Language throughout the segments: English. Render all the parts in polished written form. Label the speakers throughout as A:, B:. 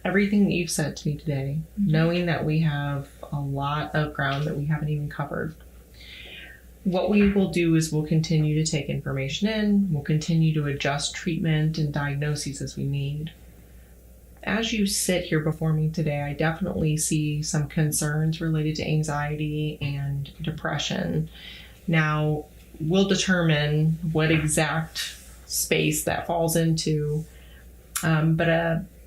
A: everything that you've said to me today, knowing that we have a lot of ground that we haven't even covered, what we will do is we'll continue to take information in. We'll continue to adjust treatment and diagnoses as we need. As you sit here before me today, I definitely see some concerns related to anxiety and depression. Now, we'll determine what exact space that falls into, but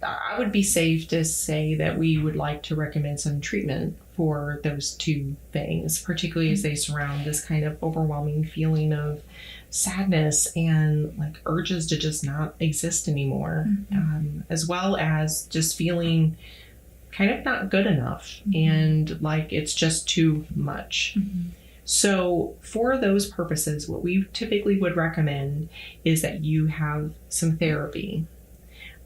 A: I would be safe to say that we would like to recommend some treatment for those two things, particularly as they surround this kind of overwhelming feeling of sadness and like urges to just not exist anymore, as well as just feeling kind of not good enough and like it's just too much. So for those purposes, what we typically would recommend is that you have some therapy.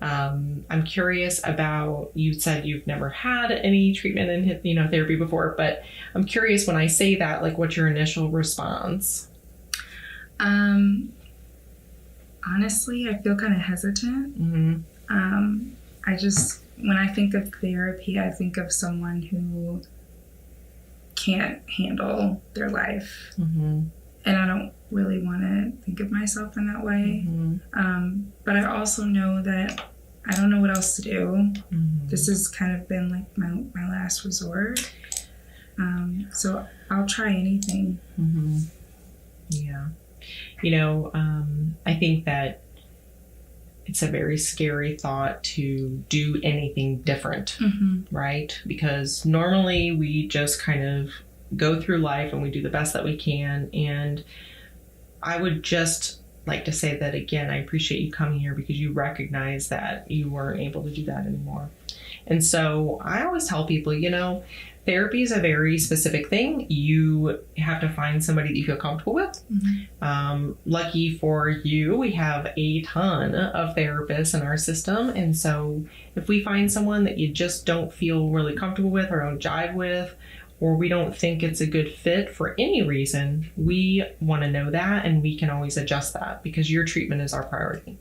A: I'm curious about, you said you've never had any treatment in therapy before, but I'm curious when I say that, like, what's your initial response?
B: Honestly, I feel kind of hesitant. When I think of therapy, I think of someone who can't handle their life. And I don't really want to think of myself in that way. But I also know that I don't know what else to do. This has kind of been like my last resort. So I'll try anything.
A: Yeah. I think that it's a very scary thought to do anything different, right? Because normally we just kind of go through life and we do the best that we can. And I would just like to say that, again, I appreciate you coming here because you recognize that you weren't able to do that anymore. And so I always tell people, therapy is a very specific thing. You have to find somebody that you feel comfortable with. Lucky for you, we have a ton of therapists in our system. And so if we find someone that you just don't feel really comfortable with or don't jive with, or we don't think it's a good fit for any reason, we want to know that, and we can always adjust that because your treatment is our priority.